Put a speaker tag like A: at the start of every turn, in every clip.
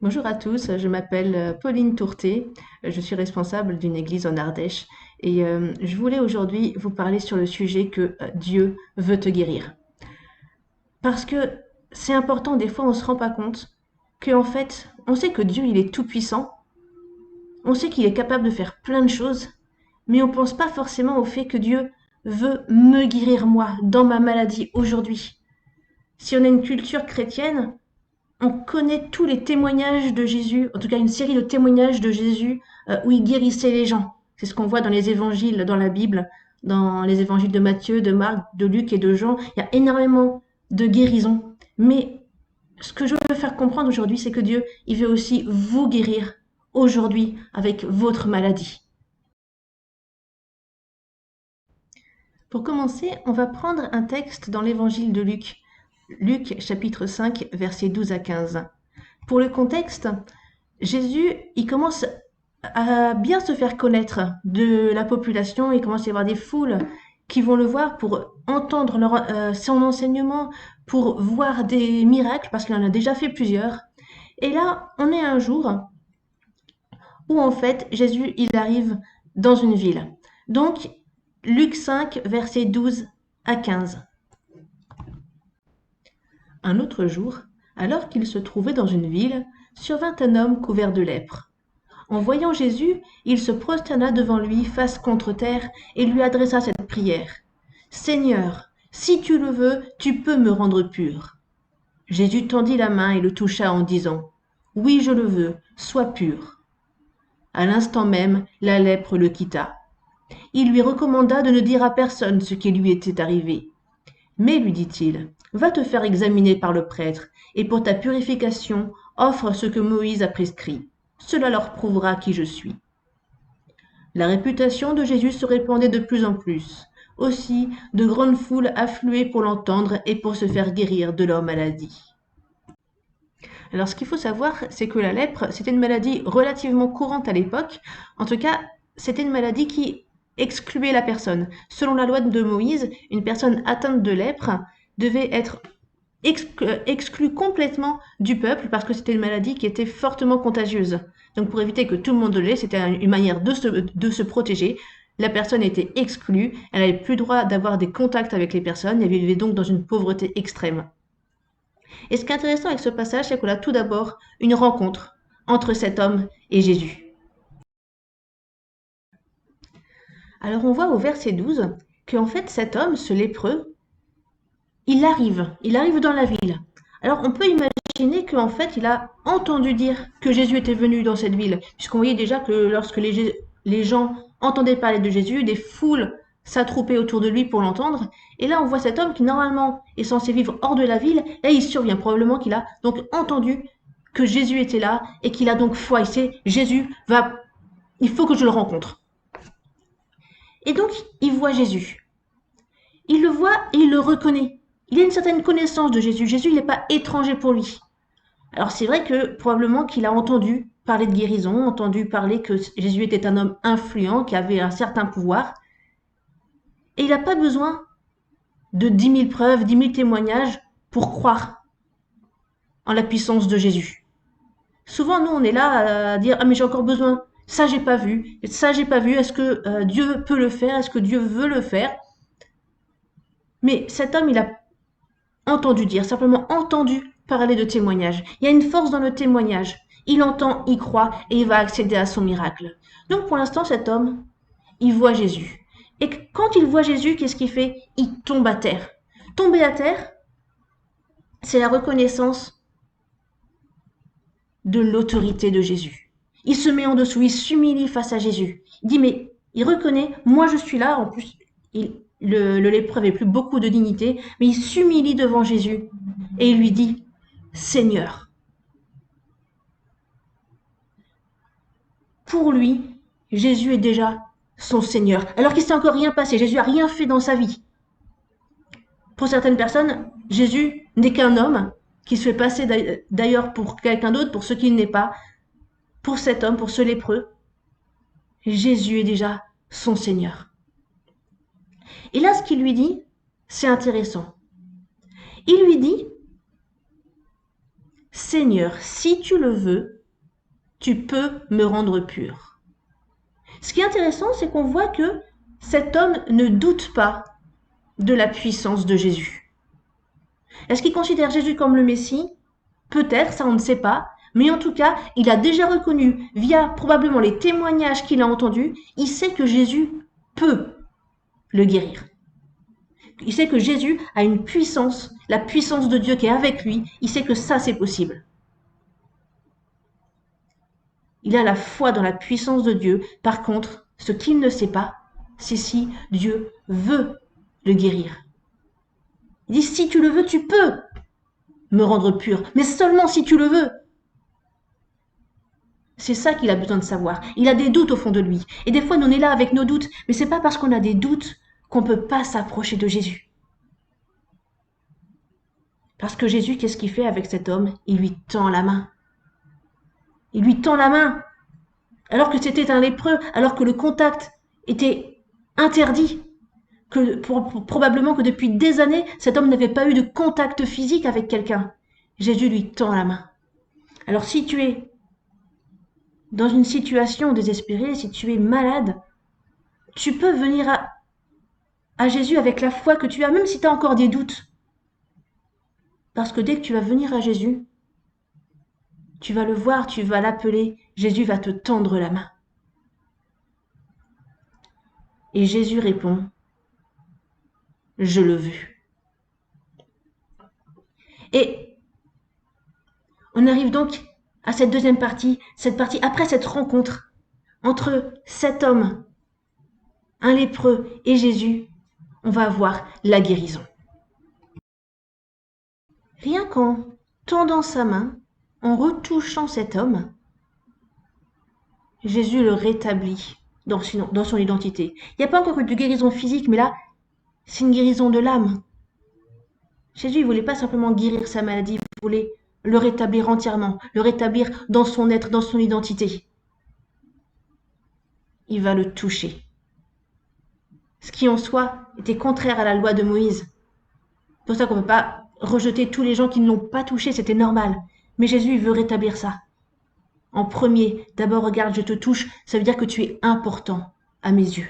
A: Bonjour à tous, je m'appelle Pauline Tourté, je suis responsable d'une église en Ardèche et je voulais aujourd'hui vous parler sur le sujet que Dieu veut te guérir. Parce que c'est important, des fois on ne se rend pas compte qu'en fait, on sait que Dieu il est tout puissant, on sait qu'il est capable de faire plein de choses, mais on ne pense pas forcément au fait que Dieu veut me guérir moi dans ma maladie aujourd'hui. Si on a une culture chrétienne, on connaît tous les témoignages de Jésus, en tout cas une série de témoignages de Jésus où il guérissait les gens. C'est ce qu'on voit dans les évangiles, dans la Bible, dans les évangiles de Matthieu, de Marc, de Luc et de Jean. Il y a énormément de guérisons. Mais ce que je veux faire comprendre aujourd'hui, c'est que Dieu, il veut aussi vous guérir aujourd'hui avec votre maladie. Pour commencer, on va prendre un texte dans l'évangile de Luc. Luc chapitre 5, versets 12 à 15. Pour le contexte, Jésus, il commence à bien se faire connaître de la population. Il commence à y avoir des foules qui vont le voir pour entendre son enseignement, pour voir des miracles, parce qu'il en a déjà fait plusieurs. Et là, on est un jour où en fait, Jésus, il arrive dans une ville. Donc, Luc 5, versets 12 à 15. Un autre jour, alors qu'il se trouvait dans une ville, survint un homme couvert de lèpre. En voyant Jésus, il se prosterna devant lui face contre terre et lui adressa cette prière. Seigneur, si tu le veux, tu peux me rendre pur. Jésus tendit la main et le toucha en disant, oui, je le veux, sois pur. À l'instant même, la lèpre le quitta. Il lui recommanda de ne dire à personne ce qui lui était arrivé. Mais, lui dit-il, va te faire examiner par le prêtre, et pour ta purification, offre ce que Moïse a prescrit. Cela leur prouvera qui je suis. La réputation de Jésus se répandait de plus en plus. Aussi, de grandes foules affluaient pour l'entendre et pour se faire guérir de leur maladie. Alors, ce qu'il faut savoir, c'est que la lèpre, c'était une maladie relativement courante à l'époque. En tout cas, c'était une maladie qui excluait la personne. Selon la loi de Moïse, une personne atteinte de lèpre devait être exclue complètement du peuple parce que c'était une maladie qui était fortement contagieuse. Donc pour éviter que tout le monde l'ait, c'était une manière de se protéger. La personne était exclue, elle n'avait plus le droit d'avoir des contacts avec les personnes, elle vivait donc dans une pauvreté extrême. Et ce qui est intéressant avec ce passage, c'est qu'on a tout d'abord une rencontre entre cet homme et Jésus. Alors on voit au verset 12 qu'en fait cet homme, ce lépreux, il arrive dans la ville. Alors on peut imaginer qu'en fait il a entendu dire que Jésus était venu dans cette ville, puisqu'on voyait déjà que lorsque les gens entendaient parler de Jésus, des foules s'attroupaient autour de lui pour l'entendre. Et là on voit cet homme qui normalement est censé vivre hors de la ville, là il survient probablement qu'il a donc entendu que Jésus était là et qu'il a donc foi. Il sait, il faut que je le rencontre. Et donc il voit Jésus. Il le voit et il le reconnaît. Il a une certaine connaissance de Jésus. Jésus, il n'est pas étranger pour lui. Alors c'est vrai que probablement qu'il a entendu parler de guérison, entendu parler que Jésus était un homme influent, qui avait un certain pouvoir. Et il n'a pas besoin de 10 000 preuves, 10 000 témoignages pour croire en la puissance de Jésus. Souvent, nous, on est là à dire, ah mais j'ai encore besoin, ça j'ai pas vu, ça j'ai pas vu, est-ce que Dieu peut le faire, est-ce que Dieu veut le faire? Mais cet homme, il a entendu dire, simplement entendu parler de témoignage. Il y a une force dans le témoignage. Il entend, il croit et il va accéder à son miracle. Donc pour l'instant, cet homme, il voit Jésus. Et quand il voit Jésus, qu'est-ce qu'il fait? Il tombe à terre. Tomber à terre, c'est la reconnaissance de l'autorité de Jésus. Il se met en dessous, il s'humilie face à Jésus. Il dit, mais il reconnaît, moi je suis là. En plus, le lépreux n'avait plus beaucoup de dignité, mais il s'humilie devant Jésus et il lui dit, Seigneur. Pour lui, Jésus est déjà son Seigneur, alors qu'il ne s'est encore rien passé. Jésus n'a rien fait dans sa vie. Pour certaines personnes, Jésus n'est qu'un homme qui se fait passer d'ailleurs pour quelqu'un d'autre, pour ce qu'il n'est pas. Pour cet homme, pour ce lépreux, Jésus est déjà son Seigneur. Et là, ce qu'il lui dit, c'est intéressant. Il lui dit, Seigneur, si tu le veux, tu peux me rendre pur. Ce qui est intéressant, c'est qu'on voit que cet homme ne doute pas de la puissance de Jésus. Est-ce qu'il considère Jésus comme le Messie? Peut-être, ça on ne sait pas, mais en tout cas, il a déjà reconnu, via probablement les témoignages qu'il a entendus, il sait que Jésus peut le guérir. Il sait que Jésus a une puissance, la puissance de Dieu qui est avec lui, il sait que ça c'est possible. Il a la foi dans la puissance de Dieu. Par contre, ce qu'il ne sait pas, c'est si Dieu veut le guérir. Il dit, si tu le veux, tu peux me rendre pur, mais seulement si tu le veux. C'est ça qu'il a besoin de savoir. Il a des doutes au fond de lui. Et des fois, nous on est là avec nos doutes, mais c'est pas parce qu'on a des doutes qu'on peut pas s'approcher de Jésus. Parce que Jésus, qu'est-ce qu'il fait avec cet homme? Il lui tend la main. Il lui tend la main. Alors que c'était un lépreux, alors que le contact était interdit, que probablement que depuis des années, cet homme n'avait pas eu de contact physique avec quelqu'un. Jésus lui tend la main. Alors si tu es dans une situation désespérée, si tu es malade, tu peux venir à Jésus avec la foi que tu as, même si tu as encore des doutes. Parce que dès que tu vas venir à Jésus, tu vas le voir, tu vas l'appeler, Jésus va te tendre la main. Et Jésus répond, je le veux. Et on arrive donc à cette deuxième partie, après cette rencontre entre cet homme, un lépreux, et Jésus, on va avoir la guérison. Rien qu'en tendant sa main, en retouchant cet homme, Jésus le rétablit dans son identité. Il n'y a pas encore eu de guérison physique, mais là, c'est une guérison de l'âme. Jésus, il ne voulait pas simplement guérir sa maladie, il voulait le rétablir entièrement, le rétablir dans son être, dans son identité. Il va le toucher. Ce qui en soi était contraire à la loi de Moïse. C'est pour ça qu'on ne peut pas rejeter tous les gens qui ne l'ont pas touché, c'était normal. Mais Jésus, il veut rétablir ça. En premier, d'abord, regarde, je te touche, ça veut dire que tu es important à mes yeux.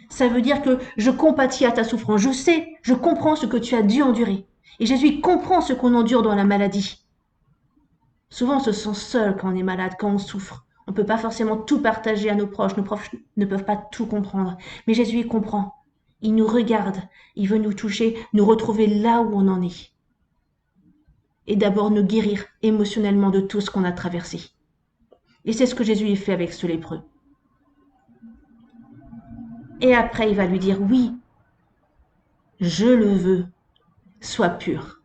A: Ça veut dire que je compatis à ta souffrance. Je sais, je comprends ce que tu as dû endurer. Et Jésus, il comprend ce qu'on endure dans la maladie. Souvent, on se sent seul quand on est malade, quand on souffre. On ne peut pas forcément tout partager à nos proches. Nos proches ne peuvent pas tout comprendre. Mais Jésus, il comprend. Il nous regarde. Il veut nous toucher, nous retrouver là où on en est. Et d'abord nous guérir émotionnellement de tout ce qu'on a traversé. Et c'est ce que Jésus fait avec ce lépreux. Et après, il va lui dire, oui, je le veux, sois pur.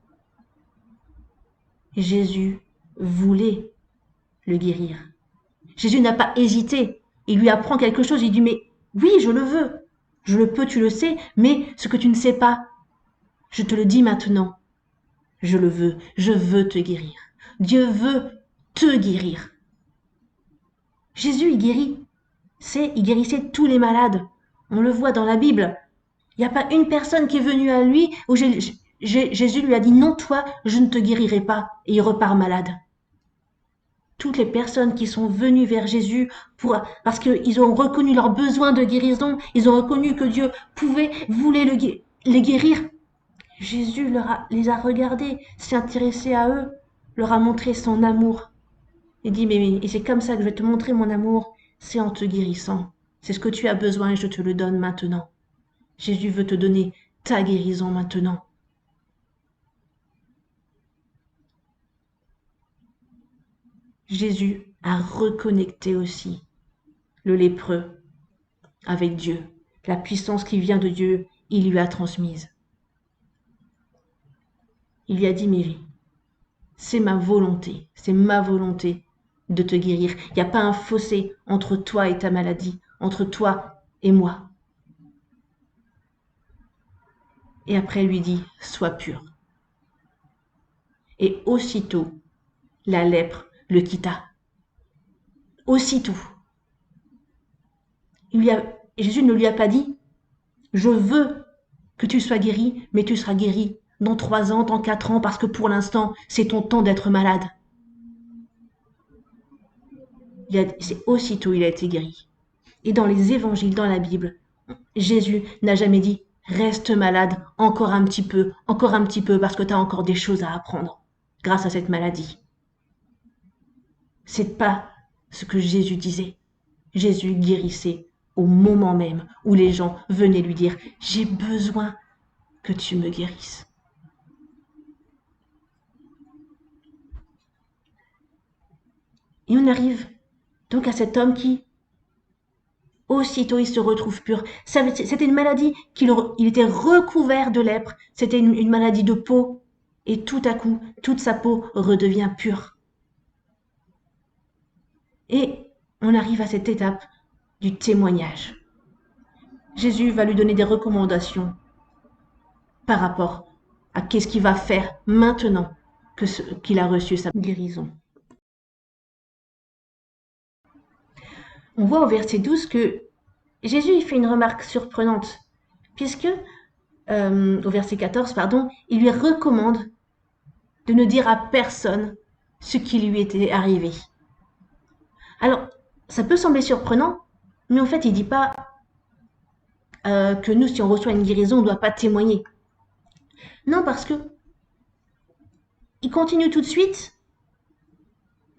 A: Jésus voulait le guérir. Jésus n'a pas hésité. Il lui apprend quelque chose. Il dit, mais oui, je le veux. Je le peux, tu le sais, mais ce que tu ne sais pas, je te le dis maintenant. Je le veux. Je veux te guérir. Dieu veut te guérir. Jésus, il guérit. Il guérissait tous les malades. On le voit dans la Bible. Il n'y a pas une personne qui est venue à lui où Jésus lui a dit, non, toi, je ne te guérirai pas. Et il repart malade. Toutes les personnes qui sont venues vers Jésus parce qu'ils ont reconnu leur besoin de guérison, ils ont reconnu que Dieu voulait les guérir. Jésus les a regardés, s'est intéressé à eux, leur a montré son amour. Il dit, mais c'est comme ça que je vais te montrer mon amour, c'est en te guérissant. C'est ce que tu as besoin et je te le donne maintenant. Jésus veut te donner ta guérison maintenant. Jésus a reconnecté aussi le lépreux avec Dieu. La puissance qui vient de Dieu, il lui a transmise. Il lui a dit, mais c'est ma volonté de te guérir. Il n'y a pas un fossé entre toi et ta maladie, entre toi et moi. Et après, il lui dit, sois pur. Et aussitôt, la lèpre le quitta. Aussitôt. Jésus ne lui a pas dit, je veux que tu sois guéri, mais tu seras guéri dans 3 ans, dans 4 ans, parce que pour l'instant, c'est ton temps d'être malade. c'est aussitôt il a été guéri. Et dans les évangiles, dans la Bible, Jésus n'a jamais dit « Reste malade encore un petit peu, parce que tu as encore des choses à apprendre grâce à cette maladie. » C'est pas ce que Jésus disait. Jésus guérissait au moment même où les gens venaient lui dire « J'ai besoin que tu me guérisses. » Et on arrive donc à cet homme qui, aussitôt, il se retrouve pur. C'était une maladie il était recouvert de lèpre. C'était une maladie de peau. Et tout à coup, toute sa peau redevient pure. Et on arrive à cette étape du témoignage. Jésus va lui donner des recommandations par rapport à qu'est-ce qu'il va faire maintenant qu'il a reçu sa guérison. On voit au verset 12 que Jésus il fait une remarque surprenante, puisque au verset 14, il lui recommande de ne dire à personne ce qui lui était arrivé. Alors, ça peut sembler surprenant, mais en fait, il ne dit pas que nous, si on reçoit une guérison, on ne doit pas témoigner. Non, parce que il continue tout de suite,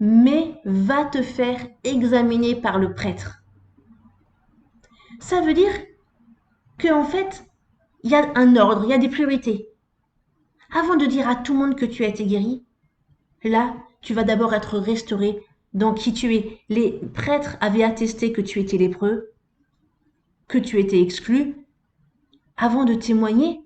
A: mais va te faire examiner par le prêtre. Ça veut dire qu'en fait, il y a un ordre, il y a des priorités. Avant de dire à tout le monde que tu as été guéri, là, tu vas d'abord être restauré dans qui tu es. Les prêtres avaient attesté que tu étais lépreux, que tu étais exclu. Avant de témoigner,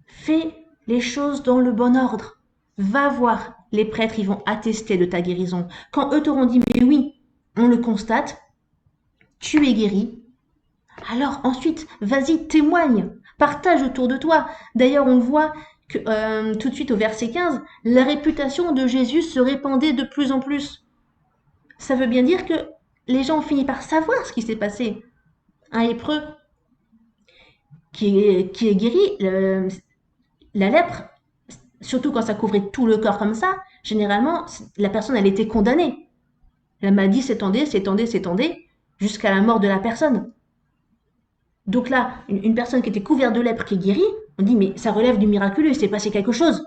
A: fais les choses dans le bon ordre. Va voir, les prêtres, ils vont attester de ta guérison. Quand eux t'auront dit, mais oui, on le constate, tu es guéri, alors ensuite, vas-y, témoigne, partage autour de toi. D'ailleurs, on voit que tout de suite au verset 15, la réputation de Jésus se répandait de plus en plus. Ça veut bien dire que les gens ont fini par savoir ce qui s'est passé. Un lépreux qui est guéri, la lèpre, surtout quand ça couvrait tout le corps comme ça, généralement, la personne, elle était condamnée. La maladie s'étendait, jusqu'à la mort de la personne. Donc là, une personne qui était couverte de lèpre qui est guérie, on dit mais ça relève du miraculeux, il s'est passé quelque chose.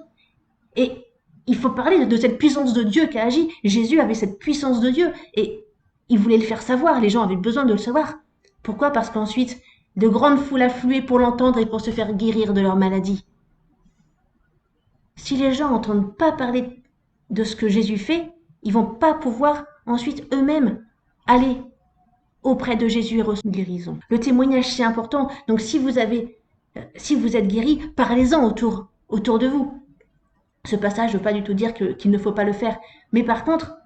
A: Et il faut parler de cette puissance de Dieu qui a agi. Jésus avait cette puissance de Dieu et il voulait le faire savoir, les gens avaient besoin de le savoir. Pourquoi? Parce qu'ensuite, de grandes foules affluaient pour l'entendre et pour se faire guérir de leur maladie. Si les gens n'entendent pas parler de ce que Jésus fait, ils vont pas pouvoir ensuite eux-mêmes aller auprès de Jésus et recevoir une guérison. Le témoignage, c'est important. Donc si vous êtes guéri, parlez-en autour de vous. Ce passage ne veut pas du tout dire qu'il ne faut pas le faire. Mais par contre,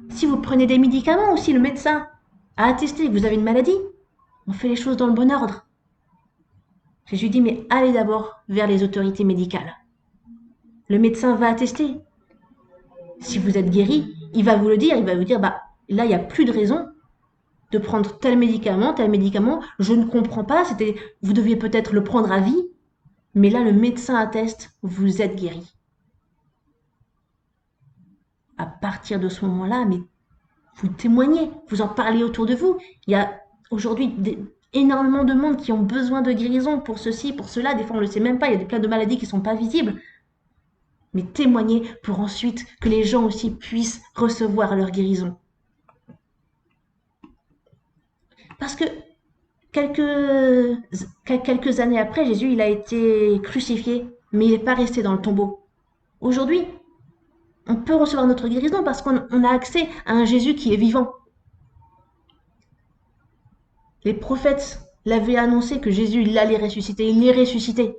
A: si vous prenez des médicaments ou si le médecin a attesté que vous avez une maladie, on fait les choses dans le bon ordre. Jésus dit, mais allez d'abord vers les autorités médicales. Le médecin va attester. Si vous êtes guéri, il va vous le dire, là, il n'y a plus de raison de prendre tel médicament, je ne comprends pas, vous deviez peut-être le prendre à vie, mais là, le médecin atteste, vous êtes guéri. À partir de ce moment-là, mais vous témoignez, vous en parlez autour de vous. Il y a aujourd'hui énormément de monde qui ont besoin de guérison pour ceci, pour cela. Des fois, on ne le sait même pas. Il y a plein de maladies qui ne sont pas visibles. Mais témoignez pour ensuite que les gens aussi puissent recevoir leur guérison. Parce que quelques années après, Jésus, il a été crucifié, mais il n'est pas resté dans le tombeau. Aujourd'hui, on peut recevoir notre guérison parce qu'on a accès à un Jésus qui est vivant. Les prophètes l'avaient annoncé que Jésus, il allait ressusciter, il est ressuscité.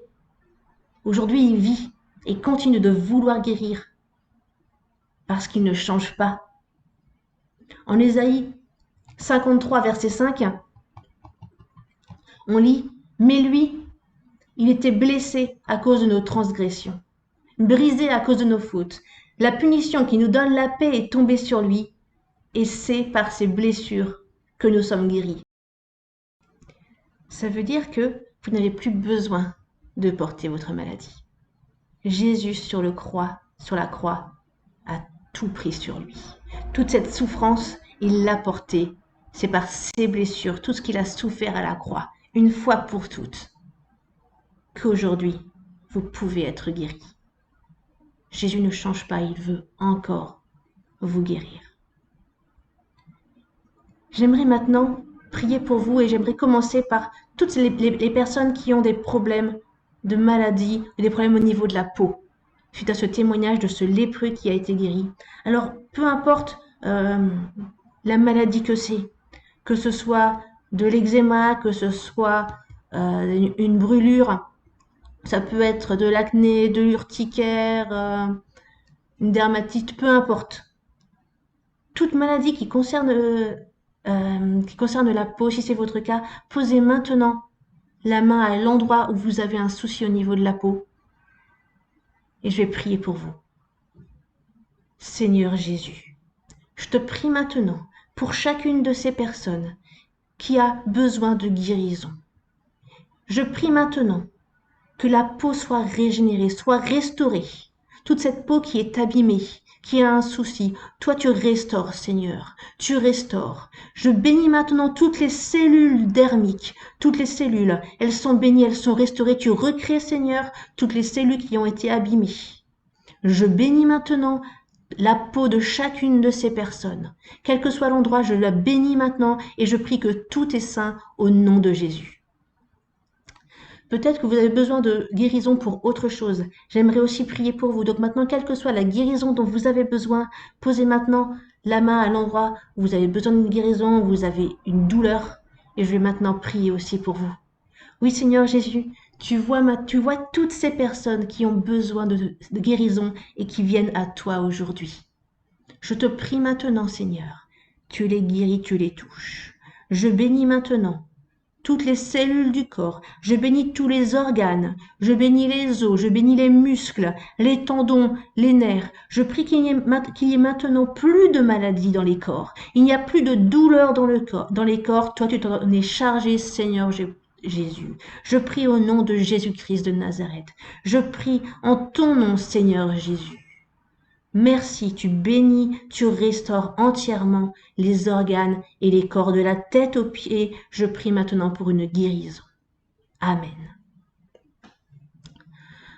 A: Aujourd'hui, il vit et continue de vouloir guérir parce qu'il ne change pas. En Ésaïe 53, verset 5, on lit « Mais lui, il était blessé à cause de nos transgressions, brisé à cause de nos fautes. La punition qui nous donne la paix est tombée sur lui, et c'est par ses blessures que nous sommes guéris. » Ça veut dire que vous n'avez plus besoin de porter votre maladie. Jésus sur la croix, a tout pris sur lui. Toute cette souffrance, Il l'a porté. C'est par ses blessures, tout ce qu'il a souffert à la croix, une fois pour toutes, qu'aujourd'hui, vous pouvez être guéri. Jésus ne change pas, il veut encore vous guérir. J'aimerais maintenant prier pour vous et j'aimerais commencer par toutes les personnes qui ont des problèmes de maladie, des problèmes au niveau de la peau, suite à ce témoignage de ce lépreux qui a été guéri. Alors, peu importe la maladie que c'est, que ce soit de l'eczéma, que ce soit une brûlure, ça peut être de l'acné, de l'urticaire, une dermatite, peu importe. Toute maladie qui concerne la peau, si c'est votre cas, posez maintenant la main à l'endroit où vous avez un souci au niveau de la peau. Et je vais prier pour vous. Seigneur Jésus, je te prie maintenant pour chacune de ces personnes qui a besoin de guérison. Je prie maintenant que la peau soit régénérée, soit restaurée. Toute cette peau qui est abîmée, qui a un souci, toi tu restaures, Seigneur, tu restaures. Je bénis maintenant toutes les cellules dermiques, toutes les cellules, elles sont bénies, elles sont restaurées. Tu recrées, Seigneur, toutes les cellules qui ont été abîmées. Je bénis maintenant la peau de chacune de ces personnes. Quel que soit l'endroit, je la bénis maintenant et je prie que tout est saint au nom de Jésus. Peut-être que vous avez besoin de guérison pour autre chose. J'aimerais aussi prier pour vous. Donc maintenant, quelle que soit la guérison dont vous avez besoin, posez maintenant la main à l'endroit où vous avez besoin d'une guérison, où vous avez une douleur. Et je vais maintenant prier aussi pour vous. Oui, Seigneur Jésus, tu vois toutes ces personnes qui ont besoin de guérison et qui viennent à toi aujourd'hui. Je te prie maintenant, Seigneur, tu les guéris, tu les touches. Je bénis maintenant toutes les cellules du corps, je bénis tous les organes, je bénis les os, je bénis les muscles, les tendons, les nerfs. Je prie qu'il y ait maintenant plus de maladies dans les corps. Il n'y a plus de douleur dans les corps. Toi, tu t'en es chargé, Seigneur Jésus. Je prie au nom de Jésus-Christ de Nazareth. Je prie en ton nom, Seigneur Jésus. Merci, tu bénis, tu restaures entièrement les organes et les corps de la tête aux pieds. Je prie maintenant pour une guérison. Amen.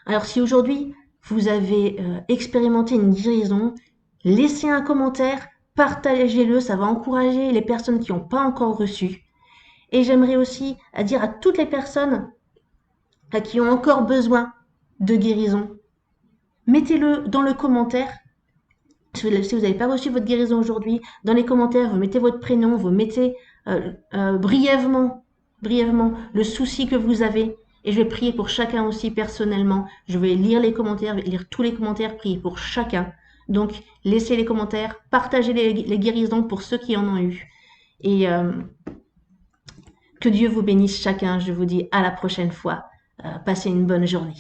A: Alors si aujourd'hui vous avez expérimenté une guérison, laissez un commentaire, partagez-le, ça va encourager les personnes qui n'ont pas encore reçu. Et j'aimerais aussi dire à toutes les personnes qui ont encore besoin de guérison, mettez-le dans le commentaire. Si vous n'avez pas reçu votre guérison aujourd'hui, dans les commentaires, vous mettez votre prénom, vous mettez brièvement le souci que vous avez. Et je vais prier pour chacun aussi personnellement. Je vais lire les commentaires, lire tous les commentaires, prier pour chacun. Donc, laissez les commentaires, partagez les guérisons pour ceux qui en ont eu. Et que Dieu vous bénisse chacun. Je vous dis à la prochaine fois. Passez une bonne journée.